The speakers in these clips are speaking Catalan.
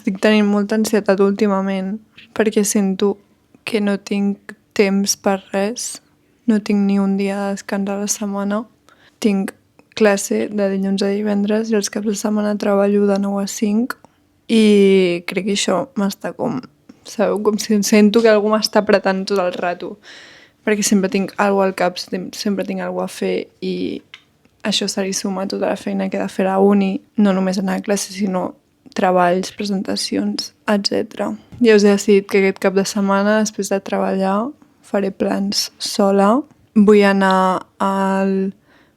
estic tenint molta ansietat últimament perquè sento que no tinc temps per res, no tinc ni un dia de descans a la setmana. Tinc classe de dilluns a divendres i els caps de setmana treballo de 9 a 5 i crec que això m'està sabeu, com si sento que algú m'està apretant tot el rato, perquè sempre tinc alguna al cap, sempre tinc alguna a fer i això se li suma tota la feina que he de fer a la uni, no només anar a classe, sinó treballs, presentacions, etc. Ja us he decidit que aquest cap de setmana, després de treballar, faré plans sola. Vull anar al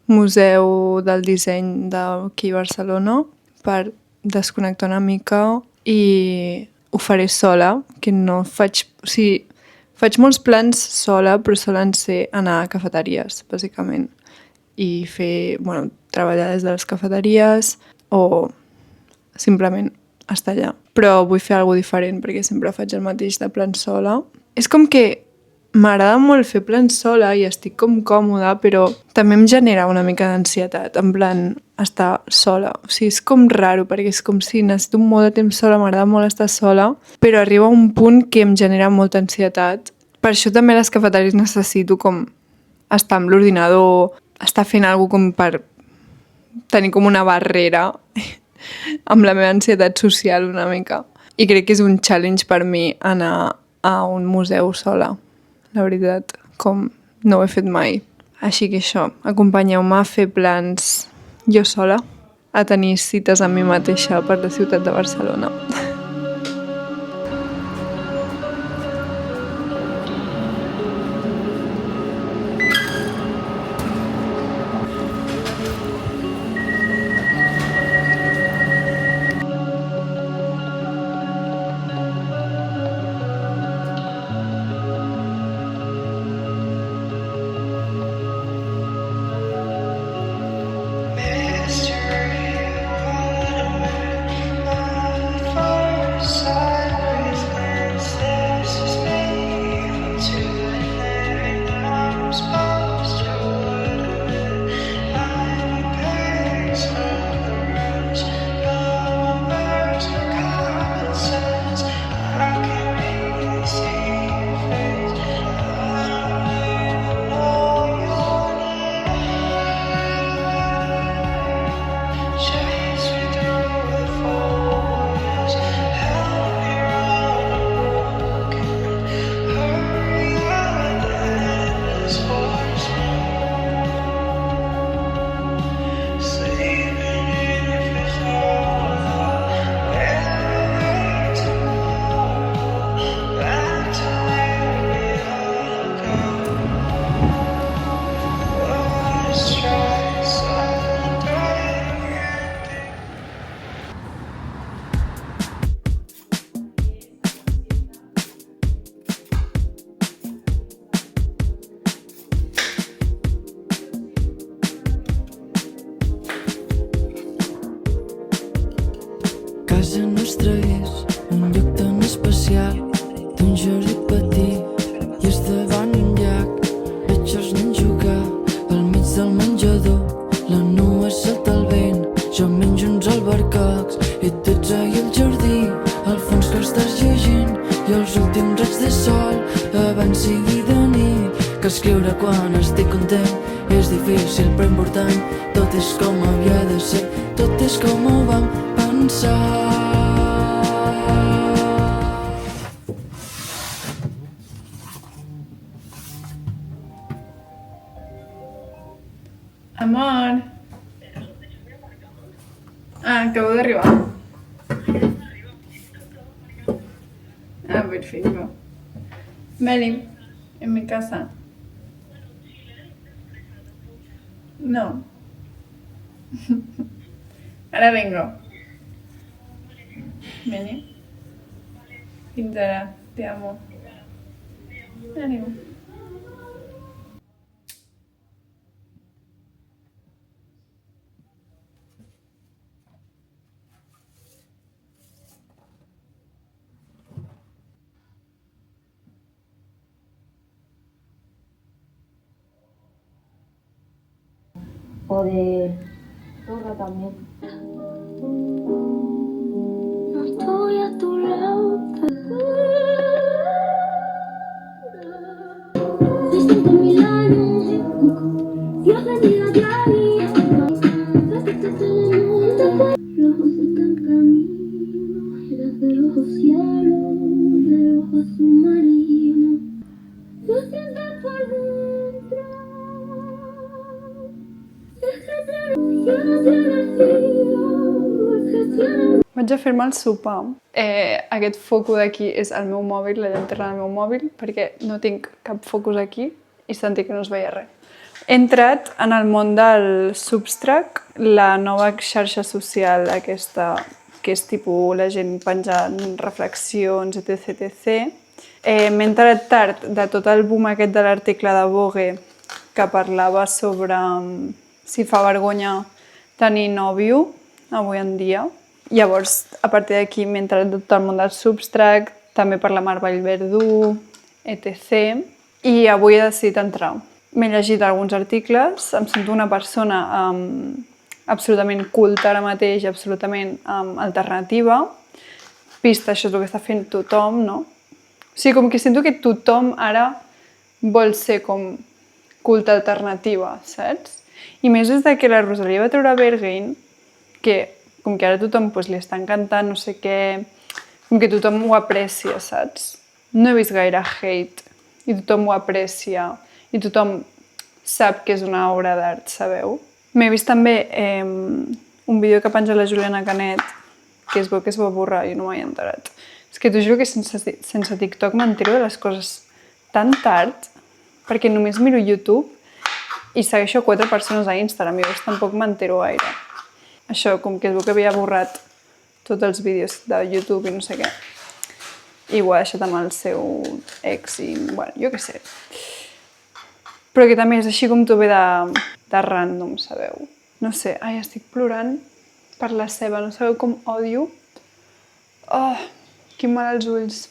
Museu del Disseny d'aquí a Barcelona per desconnectar una mica i ho faré sola, que no faig... O sigui, faig molts plans sola, però solen ser anar a cafeteries, bàsicament, i fer, bueno, treballar des de les cafeteries o simplement estar allà. Però vull fer alguna diferent perquè sempre faig el mateix de plan sola. És com que m'agrada molt fer plans sola i estic com còmoda, però també em genera una mica d'ansietat, en plan estar sola. O sigui, és com raro, perquè és com si necessito molt de temps sola, m'agrada molt estar sola, però arriba un punt que em genera molta ansietat. Per això també a les cafeteries necessito com estar amb l'ordinador, estar fent alguna cosa com per tenir com una barrera amb la meva ansietat social una mica. I crec que és un challenge per mi anar a un museu sola. La veritat, com no ho he fet mai. Així que això, acompanyeu-me a fer plans jo sola, a tenir cites amb mi mateixa per la ciutat de Barcelona. Casa nostra és un lloc tan especial, d'un jardí petit i és davant un llac. Veig els nens jugar al mig del menjador, la nua salta al vent, jo menjo uns albercocs i tu ets ahí al jardí, al fons que estàs llegint i els últims raigs de sol abans sigui de nit. Que escriure quan estic content és difícil però important, tot és com havia de ser, tot és com ho vam pensar. Amor. Acabo d'arribar. Perfecto. Vení, en mi casa. No. Ahora vengo. Vení. Pintara, te amo. Ánimo. O de Zorra también. No estoy a Vaig a fer-me el sopar. Aquest foco d'aquí és el meu mòbil, la llanterna del meu mòbil, perquè no tinc cap focus aquí i sentia que no es veia res. He entrat en el món del Substack, la nova xarxa social aquesta, que és tipus la gent penjant reflexions, etc. M'he enterat tard de tot el boom aquest de l'article de Vogue que parlava sobre si fa vergonya tenir nòvio avui en dia. Llavors, a partir d'aquí m'he entrat de tot el món del Substack, també per la Mar Vallverdú, etc. I avui he decidit entrar. M'he llegit alguns articles, em sento una persona absolutament culta ara mateix, absolutament alternativa, vist això és el que està fent tothom, no? O sigui, com que sento que tothom ara vol ser com culta alternativa, saps? I més des que la Rosalia va treure Berghain, que com que ara tothom li està encantant, no sé què, com que tothom ho aprecia, saps? No he vist gaire hate i tothom ho aprecia i tothom sap que és una obra d'art, sabeu? M'he vist també un vídeo que penja la Juliana Canet, que es veu que es va borrar i no m'he enterat. És que t'ho juro que sense TikTok m'entero de les coses tan tard, perquè només miro YouTube i segueixo 4 persones a Instagram, llavors tampoc m'entero gaire. Això, com que es veu que havia borrat tots els vídeos de YouTube i no sé què. I ho ha deixat amb el seu ex i, bueno, jo què sé. Però que també és així com tu ve de random, sabeu? No sé, ai, estic plorant per la ceba, no sabeu com odio? Oh, quin mal als ulls.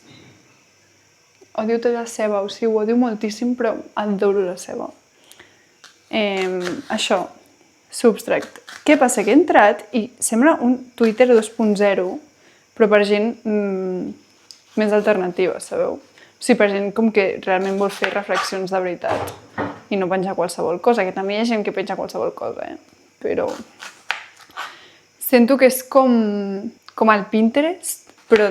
Odio tota la ceba, o sigui, ho odio moltíssim, però adoro la ceba. Això, Substack. Què passa? Que he entrat i sembla un Twitter 2.0, però per gent més alternativa, sabeu? O sigui, per gent com que realment vol fer reflexions de veritat i no penjar qualsevol cosa, que també hi ha gent que penja qualsevol cosa, però sento que és com el Pinterest, però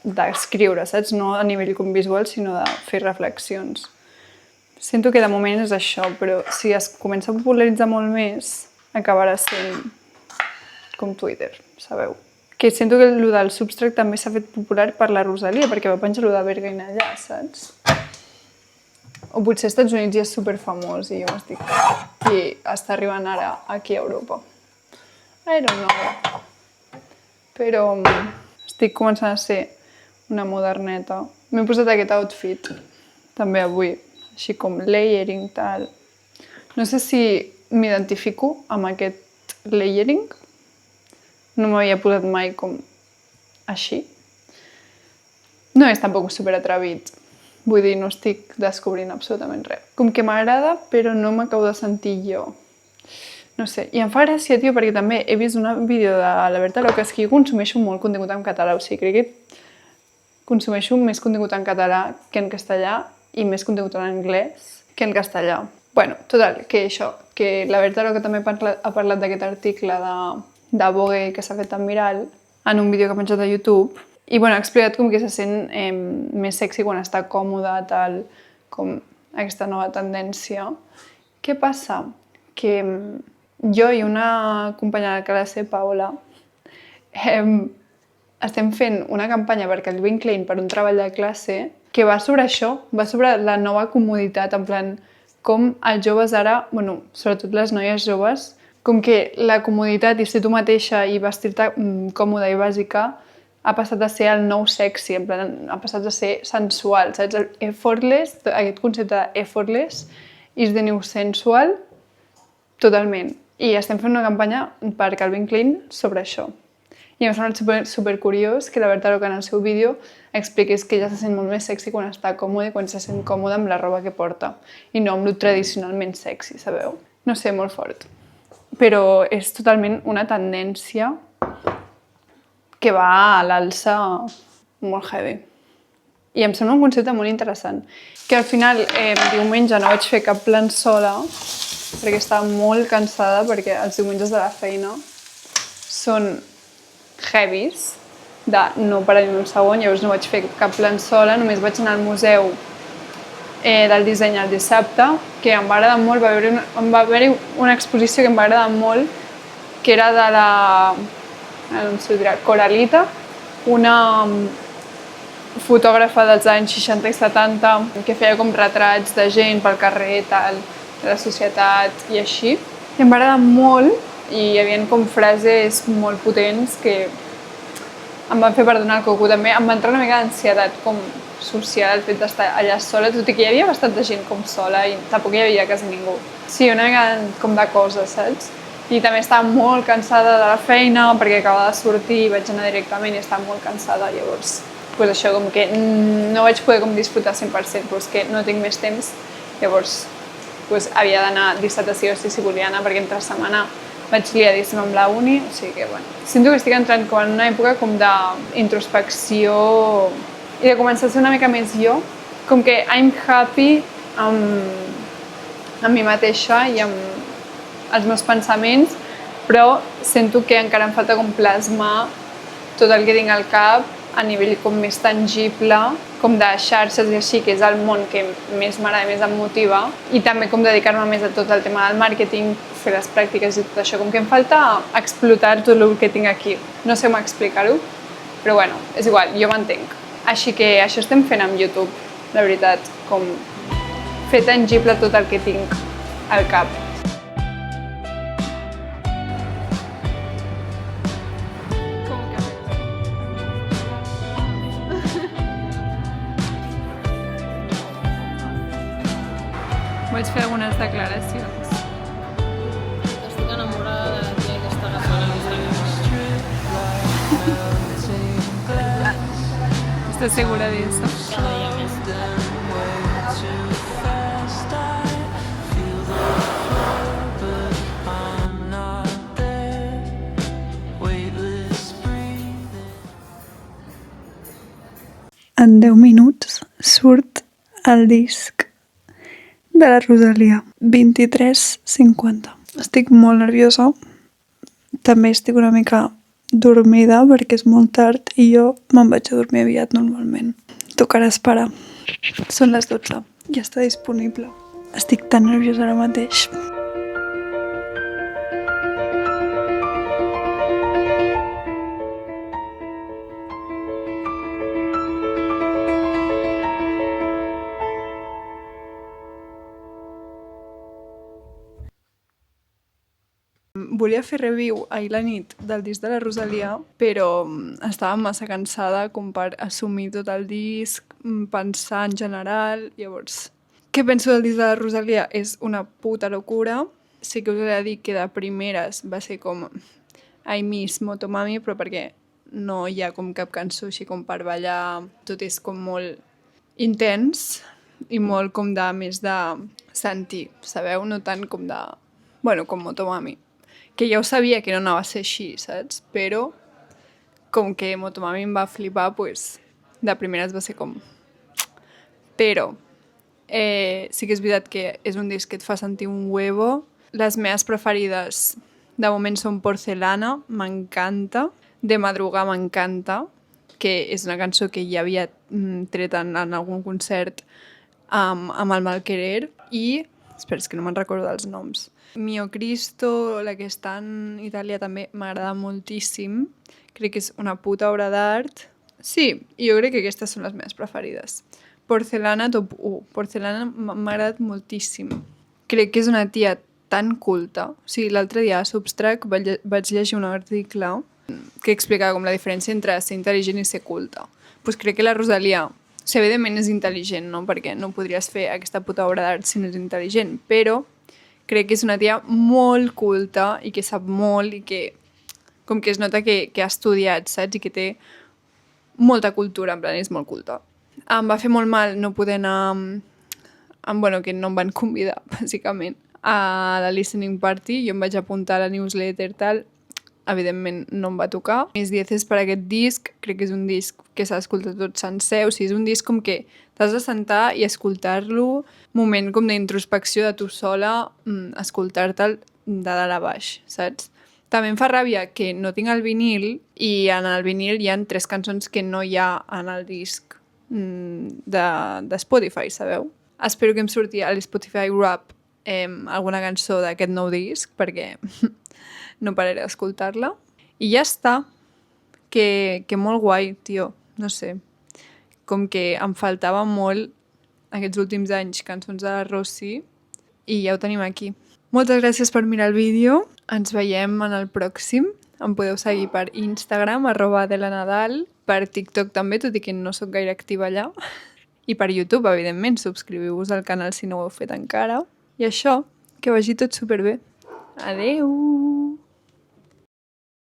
d'escriure, saps? No a nivell com visual, sinó de fer reflexions. Sento que de moment és això, però si es comença a popularitzar molt més, acabarà sent com Twitter, sabeu? Que sento que el del Substack també s'ha fet popular per la Rosalia, perquè va penjar el de Berghain allà, saps? O potser als Estats Units ja és superfamós i jo m'estic... I està arribant ara aquí a Europa. I don't know. Però estic començant a ser una moderneta. M'he posat aquest outfit, també avui, així com layering, tal. No sé si m'identifico amb aquest layering. No m'havia posat mai com així. No és tampoc superatrevit. Vull dir, no estic descobrint absolutament res. Com que m'agrada, però no m'acabo de sentir jo. No sé, i em fa gràcia, tio, perquè també he vist un vídeo de la Berta López, que jo consumeixo molt contingut en català, o sigui, crec que consumeixo més contingut en català que en castellà i més contingut en anglès que en castellà. Bueno, total, que això, que la Berta López també ha parlat d'aquest article de Vogue que s'ha fet tan viral en un vídeo que ha penjat a YouTube. I bueno, ha explicat com que se sent més sexy quan està còmode, tal, com aquesta nova tendència. Què passa? Que jo i una companya de classe, Paola, estem fent una campanya per Calvin Klein per un treball de classe que va sobre això, va sobre la nova comoditat, en plan, com els joves ara, bueno, sobretot les noies joves, com que la comoditat i ser tu mateixa i vestir-te còmoda i bàsica ha passat a ser el nou sexy, en plan, ha passat a ser sensual, saps? El effortless, aquest concepte d'effortless is the new sensual, totalment. I estem fent una campanya per Calvin Klein sobre això. I m'ha semblat supercuriós que la Berta López en el seu vídeo expliqués que ella se sent molt més sexy quan està còmoda i quan se sent còmoda amb la roba que porta i no amb lo tradicionalment sexy, sabeu? No sé, molt fort. Però és totalment una tendència que va a l'alça molt heavy. I em sembla un concepte molt interessant. Que al final, diumenge no vaig fer cap plan sola, perquè estava molt cansada, perquè els diumenges de la feina són heavies, de no parar ni un segon, llavors no vaig fer cap plan sola, només vaig anar al museu del disseny el dissabte, que em va agradar molt, va haver-hi una exposició que em va agradar molt, que era de la Coralita, una fotògrafa dels anys 60 i 70 que feia com retrats de gent pel carrer, tal, de la societat i així. I em va agradar molt i hi havia com frases molt potents que em van fer perdonar el coco. També em va entrar una mica d'ansietat com social el fet d'estar allà sola, tot i que hi havia bastanta gent com sola i tampoc hi havia quasi ningú. Sí, una mica com de coses, saps? I també estava molt cansada de la feina perquè acabava de sortir, vaig anar directament i estava molt cansada, llavors pues això com que no vaig poder com disfrutar 100%, però és que no tinc més temps, llavors pues havia d'anar dissabte sí o sí si volia anar perquè entre setmana vaig liadíssima amb la uni, o sigui que bueno. Sento que estic entrant com en una època com d'introspecció i de començar a ser una mica més jo, com que I'm happy amb mi mateixa i amb els meus pensaments, però sento que encara em falta com plasmar tot el que tinc al cap a nivell com més tangible, com de xarxes i així, que és el món que més m'agrada i més em motiva, i també com dedicar-me més a tot el tema del màrqueting, fer les pràctiques i tot això, com que em falta explotar tot el que tinc aquí. No sé com explicar-ho, però bueno, és igual, jo m'entenc. Així que això estem fent amb YouTube, la veritat, com fer tangible tot el que tinc al cap. Vaig fer algunes declaracions. Estic enamorada de la tia que està agafant a Instagram. ¿Estás segura de eso? Cada dia més. En 10 minuts surt el disc de la Rosalia, 23:50. Estic molt nerviosa, també estic una mica dormida perquè és molt tard i jo me'n vaig a dormir aviat normalment. Tocarà esperar. Són les 12, ja està disponible. Estic tan nerviosa ara mateix. Volia fer review ahir la nit del disc de la Rosalia, però estava massa cansada com per assumir tot el disc, pensar en general, llavors... Què penso del disc de la Rosalia? És una puta locura. Sí que us he de dir que de primeres va ser com I miss Motomami, però perquè no hi ha com cap cançó així com per ballar, tot és com molt intens i molt com de més de sentir, sabeu? No tant com de... Bueno, com Motomami. Que ja ho sabia que no anava a ser així, saps? Però, com que Motomami em va flipar, pues, de primeres va ser com... Però, sí que és veritat que és un disc que et fa sentir un huevo. Les meves preferides, de moment, són Porcelana, m'encanta. De Madrugar m'encanta, que és una cançó que ja havia tret en algun concert amb el Malquerer. I, espera, és que no me'n recordo dels noms. Mio Cristo, la que està en Itàlia, també m'agrada moltíssim. Crec que és una puta obra d'art. Sí, jo crec que aquestes són les meves preferides. Porcelana, top 1. Porcelana m'ha agradat moltíssim. Crec que és una tia tan culta. O sigui, l'altre dia a Substract vaig llegir un article que explicava com la diferència entre ser intel·ligent i ser culta. Pues crec que la Rosalia, evidentment és intel·ligent, no? Perquè no podries fer aquesta puta obra d'art si no és intel·ligent, però crec que és una tia molt culta i que sap molt i que com que es nota que ha estudiat, saps? I que té molta cultura, en plan, és molt culta. Em va fer molt mal no poder anar bueno, que no em van convidar, bàsicament, a la listening party. Jo em vaig apuntar a la newsletter, tal, evidentment no em va tocar. Mis dieces per aquest disc, crec que és un disc que s'ha d'escoltar tot sencer, o sigui, és un disc com que t'has de sentar i escoltar-lo, moment com d'introspecció de tu sola, escoltar-te'l de dalt a baix, saps? També em fa ràbia que no tinc el vinil i en el vinil hi ha 3 cançons que no hi ha en el disc de Spotify, sabeu? Espero que em surti a l'Spotify Wrap alguna cançó d'aquest nou disc perquè no pararé d'escoltar-la. I ja està. Que molt guai, tio. No sé. Com que em faltava molt aquests últims anys cançons de la Rossi i ja ho tenim aquí. Moltes gràcies per mirar el vídeo. Ens veiem en el pròxim. Em podeu seguir per Instagram, @adelanadal, per TikTok també, tot i que no sóc gaire activa allà. I per YouTube, evidentment. Subscriviu-vos al canal si no ho heu fet encara. I això, que vagi tot superbé. Adeu!